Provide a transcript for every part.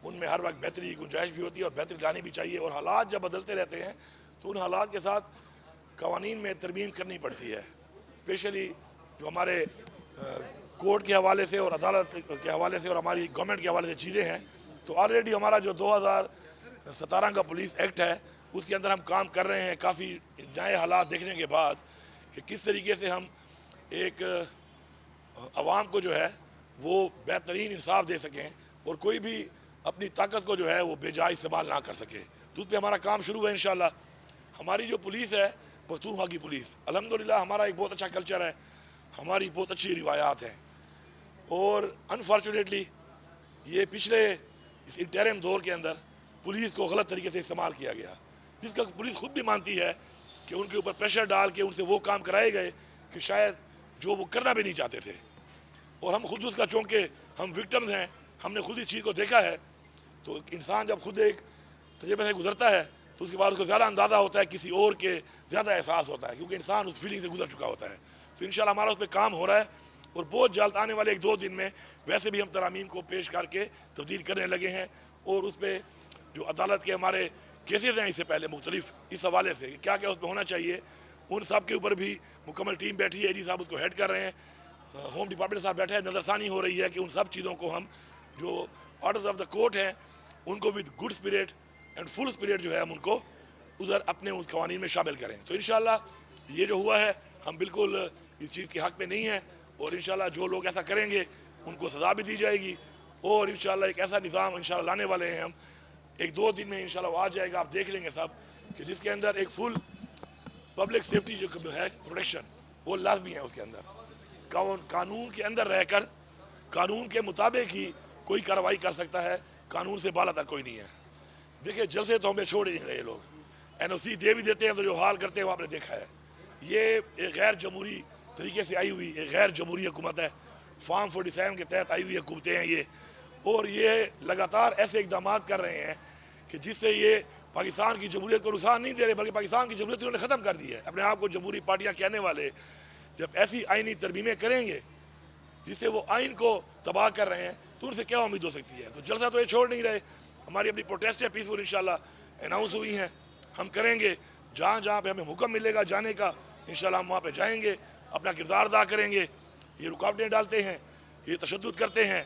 ان میں ہر وقت بہتری کی گنجائش بھی ہوتی ہے اور بہتری لانی بھی چاہیے، اور حالات جب بدلتے رہتے ہیں تو ان حالات کے ساتھ قوانین میں ترمیم کرنی پڑتی ہے، اسپیشلی جو ہمارے کورٹ کے حوالے سے اور عدالت کے حوالے سے اور ہماری گورنمنٹ کے حوالے سے چیزیں ہیں۔ تو آلریڈی ہمارا جو 2017 کا پولیس ایکٹ ہے اس کے اندر ہم کام کر رہے ہیں، کافی نئے حالات دیکھنے کے بعد کہ کس طریقے سے ہم ایک عوام کو جو ہے وہ بہترین انصاف دے سکیں اور کوئی بھی اپنی طاقت کو جو ہے وہ بے جا استعمال نہ کر سکے۔ تو اس پہ ہمارا کام شروع ہے انشاءاللہ۔ ہماری جو پولیس ہے پختونخوا کی پولیس، الحمدللہ ہمارا ایک بہت اچھا کلچر ہے، ہماری بہت اچھی روایات ہیں، اور انفارچونیٹلی یہ پچھلے اس انٹرم دور کے اندر پولیس کو غلط طریقے سے استعمال کیا گیا، جس کا پولیس خود بھی مانتی ہے کہ ان کے اوپر پریشر ڈال کے ان سے وہ کام کرائے گئے کہ شاید جو وہ کرنا بھی نہیں چاہتے تھے، اور ہم خود اس کا چونکہ ہم وکٹمز ہیں، ہم نے خود اس چیز کو دیکھا ہے۔ تو انسان جب خود ایک تجربے سے گزرتا ہے تو اس کے بعد اس کو زیادہ اندازہ ہوتا ہے، کسی اور کے زیادہ احساس ہوتا ہے، کیونکہ انسان اس فیلنگ سے گزر چکا ہوتا ہے۔ تو انشاءاللہ ہمارا اس پہ کام ہو رہا ہے، اور بہت جلد آنے والے 1-2 دن میں ویسے بھی ہم ترامیم کو پیش کر کے تبدیل کرنے لگے ہیں، اور اس پہ جو عدالت کے ہمارے کیسز ہیں اس سے پہلے مختلف اس حوالے سے کہ کیا کیا اس پہ ہونا چاہیے، ان سب کے اوپر بھی مکمل ٹیم بیٹھی ہے، ایڈی صاحب اس کو ہیڈ کر رہے ہیں، ہوم ڈپارٹمنٹ صاحب بیٹھے ہیں، نظر ثانی ہو رہی ہے کہ ان سب چیزوں کو ہم جو آرڈرز آف دا کورٹ ہیں ان کو with good spirit and full spirit جو ہے ہم ان کو ادھر اپنے اس قوانین میں شامل کریں۔ تو انشاءاللہ یہ جو ہوا ہے ہم بالکل اس چیز کے حق میں نہیں ہیں، اور انشاءاللہ جو لوگ ایسا کریں گے ان کو سزا بھی دی جائے گی، اور انشاءاللہ ایک ایسا نظام انشاءاللہ لانے والے ہیں ہم 1-2 دن میں انشاءاللہ وہ آ جائے گا، آپ دیکھ لیں گے سب کہ جس کے اندر ایک فل پبلک سیفٹی جو ہے پروٹیکشن وہ لازمی ہے۔ اس کے اندر قانون کے اندر رہ کر قانون کے مطابق ہی کوئی کارروائی کر سکتا ہے، قانون سے بالا تر کوئی نہیں ہے۔ دیکھیں جلسے تو ہمیں چھوڑ ہی نہیں رہے لوگ، این او سی دے بھی دیتے ہیں تو جو حال کرتے ہیں وہ آپ نے دیکھا ہے۔ یہ ایک غیر جمہوری طریقے سے آئی ہوئی ایک غیر جمہوری حکومت ہے، فارم 47 کے تحت آئی ہوئی حکومتیں ہیں یہ، اور یہ لگاتار ایسے اقدامات کر رہے ہیں کہ جس سے یہ پاکستان کی جمہوریت کو نقصان نہیں دے رہے بلکہ پاکستان کی جمہوریت انہوں نے ختم کر دی ہے۔ اپنے آپ کو جمہوری پارٹیاں کہنے والے جب ایسی آئینی ترمیمیں کریں گے جس سے وہ آئین کو تباہ کر رہے ہیں تو ان سے کیا امید ہو سکتی ہے؟ تو جلسہ تو یہ چھوڑ نہیں رہے، ہماری اپنی پروٹیسٹیں پیسفل انشاءاللہ اناؤنس ہوئی ہیں، ہم کریں گے، جہاں جہاں پہ ہمیں حکم ملے گا جانے کا انشاءاللہ ہم وہاں پہ جائیں گے، اپنا کردار ادا کریں گے۔ یہ رکاوٹیں ڈالتے ہیں، یہ تشدد کرتے ہیں،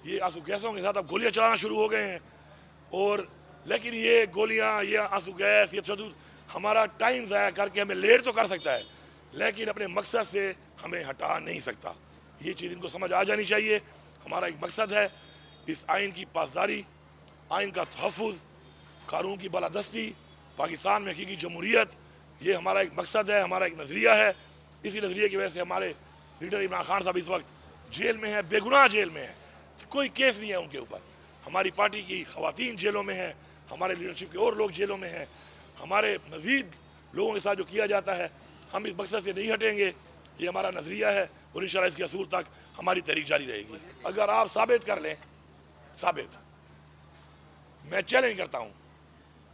یہ آنسو گیسوں کے ساتھ اب گولیاں چلانا شروع ہو گئے ہیں، اور لیکن یہ گولیاں یہ آنسو گیس یہ تشدد ہمارا ٹائم ضائع کر کے ہمیں لیٹ تو کر سکتا ہے لیکن اپنے مقصد سے ہمیں ہٹا نہیں سکتا۔ یہ چیز ان کو سمجھ آ جانی چاہیے۔ ہمارا ایک مقصد ہے اس آئین کی پاسداری، آئین کا تحفظ، قانون کی بالادستی، پاکستان میں حقیقی جمہوریت، یہ ہمارا ایک مقصد ہے، ہمارا ایک نظریہ ہے۔ اسی نظریے کی وجہ سے ہمارے لیڈر عمران خان صاحب اس وقت جیل میں ہیں، بے گناہ جیل میں ہیں، کوئی کیس نہیں ہے ان کے اوپر۔ ہماری پارٹی کی خواتین جیلوں میں ہیں، ہمارے لیڈرشپ کے اور لوگ جیلوں میں ہیں، ہمارے مزید لوگوں کے ساتھ جو کیا جاتا ہے، ہم اس مقصد سے نہیں ہٹیں گے، یہ ہمارا نظریہ ہے، اور انشاءاللہ اس کے اصول تک ہماری تحریک جاری رہے گی۔ اگر آپ ثابت کر لیں، میں چیلنج کرتا ہوں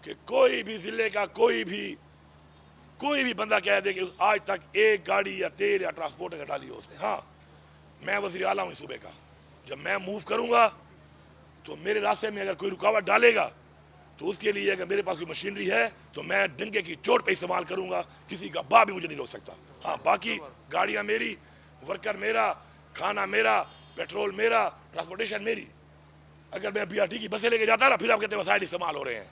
کہ کوئی بھی ضلع کا کوئی بھی بندہ کہہ دے کہ آج تک ایک گاڑی یا تیل یا ٹرانسپورٹ کا ڈالی ہو اس نے۔ ہاں میں وزیر اعلیٰ ہوں اس صوبے کا، جب میں موو کروں گا تو میرے راستے میں اگر کوئی رکاوٹ ڈالے گا تو اس کے لیے اگر میرے پاس کوئی مشینری ہے تو میں ڈنگے کی چوٹ پہ استعمال کروں گا، کسی کا باپ بھی مجھے نہیں روک سکتا۔ ہاں باقی گاڑیاں میری، ورکر میرا، کھانا میرا، پیٹرول میرا، ٹرانسپورٹیشن میری۔ اگر میں بی آر ٹی کی بسیں لے کے جاتا نا پھر آپ کہتے ہیں وسائل استعمال ہو رہے ہیں،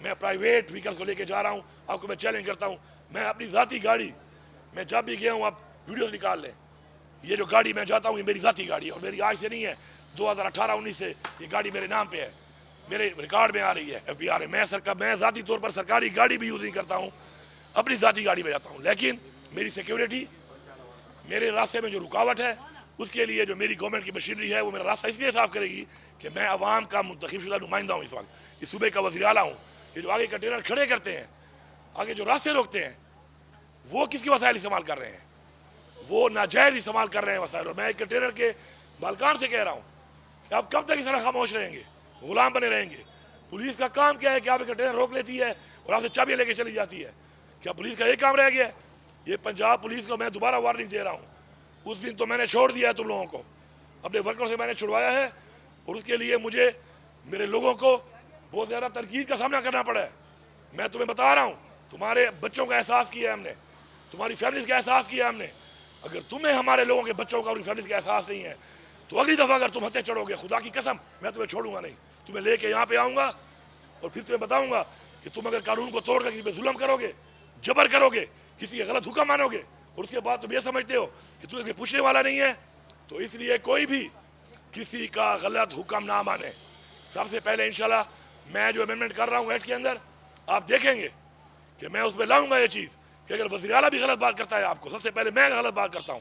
میں پرائیویٹ وہیکلس کو لے کے جا رہا ہوں، آپ کو میں چیلنج کرتا ہوں، میں اپنی ذاتی گاڑی، میں جب بھی گیا ہوں آپ ویڈیوز نکال لیں، یہ جو گاڑی میں جاتا ہوں یہ میری ذاتی گاڑی ہے، اور میری آج سے نہیں ہے، 2018-19 سے یہ گاڑی میرے نام پہ ہے، میرے ریکارڈ میں آ رہی ہے ایف بی آر میں۔ میں ذاتی طور پر سرکاری گاڑی بھی یوز نہیں کرتا ہوں، اپنی ذاتی گاڑی میں جاتا ہوں، لیکن میری سیکیورٹی، میرے راستے میں جو رکاوٹ ہے اس کے لیے جو میری گورنمنٹ کی مشینری ہے وہ میرا راستہ اس لیے صاف کرے گی کہ میں عوام کا منتخب شدہ نمائندہ ہوں، اس وقت اس صوبے کا وزیر اعلیٰ ہوں۔ یہ جو آگے کنٹینر کھڑے کرتے ہیں، آگے جو راستے روکتے ہیں، وہ کس کی وسائل استعمال کر رہے ہیں؟ وہ ناجائز استعمال کر رہے ہیں وسائل، اور میں ایک کنٹینر کے مالکان سے کہہ رہا ہوں کہ آپ کب تک اس طرح خاموش رہیں گے، غلام بنے رہیں گے؟ پولیس کا کام کیا ہے کہ آپ ایک کنٹینر روک لیتی ہے اور آپ سے چابیاں لے کے چلی جاتی ہے؟ کیا پولیس کا یہ کام رہ گیا ہے؟ یہ پنجاب پولیس کو میں دوبارہ وارننگ دے رہا ہوں، اس دن تو میں نے چھوڑ دیا ہے تم لوگوں کو، اپنے ورکروں سے میں نے چھڑوایا ہے، اور اس کے لیے مجھے میرے لوگوں کو بہت زیادہ تنقید کا سامنا کرنا پڑا ہے. میں تمہیں بتا رہا ہوں, تمہارے بچوں کا احساس کیا ہے ہم نے, تمہاری فیملیز کا احساس کیا ہے ہم نے. اگر تمہیں ہمارے لوگوں کے بچوں کا اور فیملیز کا احساس نہیں ہے تو اگلی دفعہ اگر تم ہتھے چڑھو گے, خدا کی قسم میں تمہیں چھوڑوں گا نہیں. تمہیں لے کے یہاں پہ آؤں گا اور پھر تمہیں بتاؤں گا کہ تم اگر قانون کو توڑ کر کسی پہ ظلم کرو گے, جبر کرو گے, کسی کا غلط حکم مانو گے, اور اس کے بعد تم یہ سمجھتے ہو کہ تمہیں کوئی پوچھنے والا نہیں ہے, تو اس لیے کوئی بھی کسی کا غلط حکم نہ مانے. سب سے پہلے انشاءاللہ میں جو امینڈمنٹ کر رہا ہوں ایکٹ کے اندر, آپ دیکھیں گے کہ میں اس میں لاؤں گا یہ چیز کہ اگر وزیر اعلیٰ بھی غلط بات کرتا ہے آپ کو, سب سے پہلے میں غلط بات کرتا ہوں,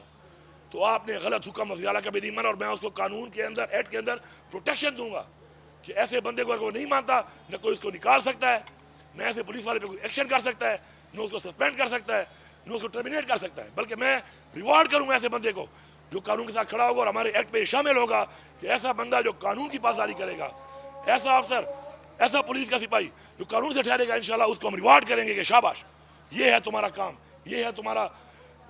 تو آپ نے غلط حکم وزیر اعلیٰ کا بھی نہیں مانا, اور میں اس کو قانون کے اندر ایکٹ کے اندر پروٹیکشن دوں گا کہ ایسے بندے کو اگر وہ نہیں مانتا, نہ کوئی اس کو نکال سکتا ہے, نہ ایسے پولیس والے پہ کوئی ایکشن کر سکتا ہے, نہ اس کو سسپینڈ کر سکتا ہے, نہ اس کو ٹرمینیٹ کر سکتا ہے, بلکہ میں ریوارڈ کروں گا ایسے بندے کو جو قانون کے ساتھ کھڑا ہوگا اور ہمارے ایکٹ پہ شامل ہوگا کہ ایسا بندہ جو قانون کی پاسداری کرے گا, ایسا افسر, ایسا پولیس کا سپاہی جو قانون سے ٹھہرے گا, انشاءاللہ اس کو ہم ریوارڈ کریں گے کہ شاباش, یہ ہے تمہارا کام, یہ ہے تمہارا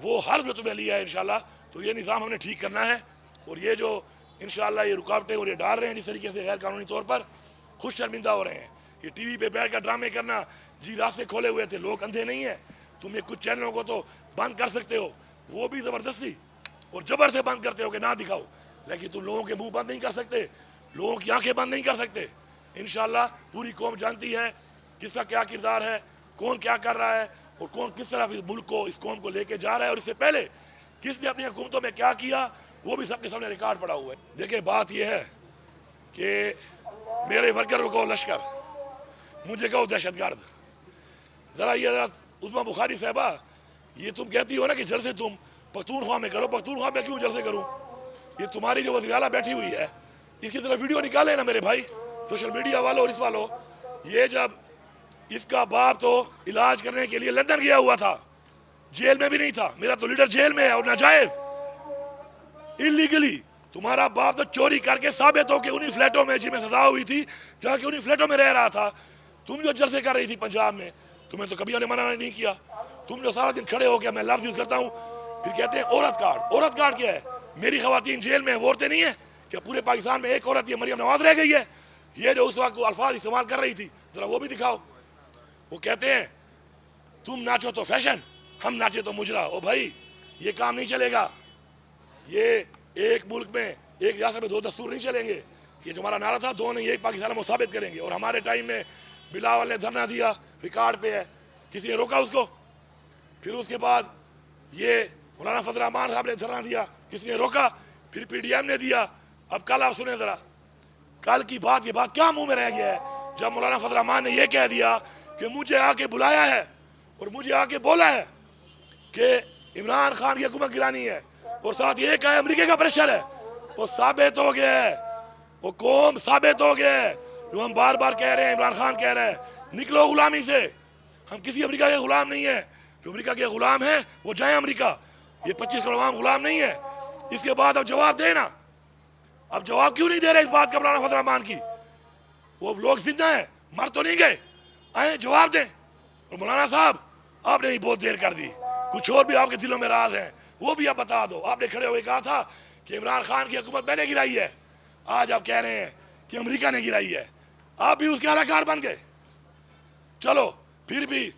وہ حرف جو تمہیں لیا ہے انشاءاللہ. تو یہ نظام ہم نے ٹھیک کرنا ہے, اور یہ جو انشاءاللہ یہ رکاوٹیں اور یہ ڈال رہے ہیں جس طریقے سے غیر قانونی طور پر, خود شرمندہ ہو رہے ہیں. یہ ٹی وی پہ بیٹھ کر ڈرامے کرنا, جی راستے کھولے ہوئے تھے, لوگ اندھے نہیں ہیں, تم یہ کچھ چینلوں کو تو بند کر سکتے ہو, وہ بھی زبردستی اور جبر سے بند کرتے ہو کہ نہ دکھاؤ, لیکن تم لوگوں کے منہ بند نہیں کر سکتے, لوگوں کی آنکھیں بند نہیں کر سکتے. انشاءاللہ پوری قوم جانتی ہے کس کا کیا کردار ہے, کون کیا کر رہا ہے, اور کون کس طرح اس ملک کو, اس قوم کو لے کے جا رہا ہے, اور اس سے پہلے کس نے اپنی حکومتوں میں کیا کیا, وہ بھی سب کے سامنے ریکارڈ پڑا ہوا ہے. دیکھیں بات یہ ہے کہ میرے ورکر کو لشکر, مجھے کہو دہشت گرد. ذرا یہ عظمیٰ بخاری صاحبہ, یہ تم کہتی ہو نا کہ جلسے تم پختونخوا میں کرو, پختونخوا میں کیوں جلسے کروں؟ یہ تمہاری جو وزیر اعلیٰ بیٹھی ہوئی ہے, اس کی طرف ویڈیو نکالے نا میرے بھائی, سوشل میڈیا والوں اور اس والوں. یہ جب اس کا باپ تو علاج کرنے کے لیے لندن گیا ہوا تھا, جیل میں بھی نہیں تھا, میرا تو لیڈر جیل میں ہے اور ناجائز اللیگلی. تمہارا باپ تو چوری کر کے ثابت ہو کہ انہی فلیٹوں میں جن میں سزا ہوئی تھی, جہاں کہ انہی فلیٹوں میں رہ رہا تھا. تم جو جلسے کر رہی تھی پنجاب میں, تمہیں تو کبھی انہیں منع نہیں کیا. تم جو سارا دن کھڑے ہو کے میں لفظ یوز کرتا ہوں, پھر کہتے ہیں عورت کارڈ. عورت کارڈ کیا ہے؟ میری خواتین جیل میں, وہ عورتیں نہیں ہیں کہ پورے پاکستان میں ایک عورت یہ مریم نواز رہ گئی ہے. یہ جو اس وقت الفاظ استعمال کر رہی تھی, ذرا وہ بھی دکھاؤ. وہ کہتے ہیں تم ناچو تو فیشن, ہم ناچے تو مجرا. او بھائی یہ کام نہیں چلے گا, یہ ایک ملک میں ایک ریاست میں دو دستور نہیں چلیں گے. یہ جو ہمارا نعرہ تھا دو نہیں ایک پاکستان میں ثابت کریں گے. اور ہمارے ٹائم میں بلاول نے دھرنا دیا, ریکارڈ پہ ہے, کسی نے روکا اس کو. پھر اس کے بعد یہ مولانا فضل الرحمان صاحب نے دھرنا دیا, کسی نے روکا. پھر پی ڈی ایم نے دیا. اب کل آپ سنیں ذرا, کل کی بات, یہ بات کیا منہ میں رہ گیا ہے جب مولانا فضل الرحمان نے یہ کہہ دیا کہ مجھے آ کے بلایا ہے اور مجھے آ کے بولا ہے کہ عمران خان کی حکومت گرانی ہے, اور ساتھ یہ کہا ہے امریکہ کا پریشر ہے. وہ ثابت ہو گیا ہے, وہ قوم ثابت ہو گیا ہے. جو ہم بار بار کہہ رہے ہیں, عمران خان کہہ رہے ہیں نکلو غلامی سے, ہم کسی امریکہ کے غلام نہیں ہیں. جو امریکہ کے غلام ہیں وہ جائیں امریکہ, یہ 25 کروڑ عوام غلام نہیں ہے. اس کے بعد اب جواب دے نا, اب جواب کیوں نہیں دے رہے اس بات کا مولانا فضل الرحمان کی؟ وہ لوگ زندہ ہیں, مر تو نہیں گئے, آئیں جواب دیں. اور مولانا صاحب آپ نے بھی بہت دیر کر دی, کچھ اور بھی آپ کے دلوں میں راز ہیں, وہ بھی آپ بتا دو. آپ نے کھڑے ہوئے کہا تھا کہ عمران خان کی حکومت میں نے گرائی ہے, آج آپ کہہ رہے ہیں کہ امریکہ نے گرائی ہے. آپ بھی اس کے اعلی کار بن گئے. چلو پھر بھی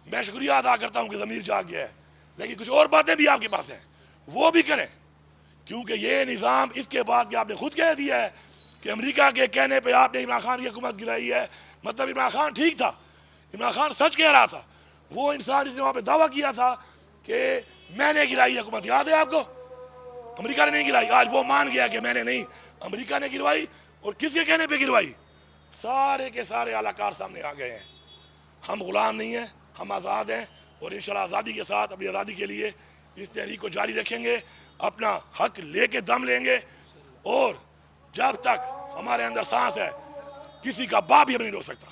میں شکریہ ادا کرتا ہوں کہ ضمیر جاگ گیا ہے, لیکن کچھ اور باتیں بھی آپ کے پاس ہیں, وہ بھی کریں. کیونکہ یہ نظام اس کے بعد کہ آپ نے خود کہہ دیا ہے کہ امریکہ کے کہنے پہ آپ نے عمران خان کی حکومت گرائی ہے, مطلب عمران خان ٹھیک تھا, عمران خان سچ کہہ رہا تھا. وہ انسان جس نے وہاں پہ دعویٰ کیا تھا کہ میں نے گرائی حکومت, یاد ہے آپ کو؟ امریکہ نے نہیں گرائی. آج وہ مان گیا کہ میں نے نہیں, امریکہ نے گروائی. اور کس کے کہنے پہ گروائی؟ سارے کے سارے اعلی کار سامنے آ گئے ہیں. ہم غلام نہیں ہیں, ہم آزاد ہیں, اور انشاءاللہ آزادی کے ساتھ اپنی آزادی کے لیے اس تحریک کو جاری رکھیں گے, اپنا حق لے کے دم لیں گے. اور جب تک ہمارے اندر سانس ہے کسی کا باپ بھی ہمیں نہیں روک سکتا.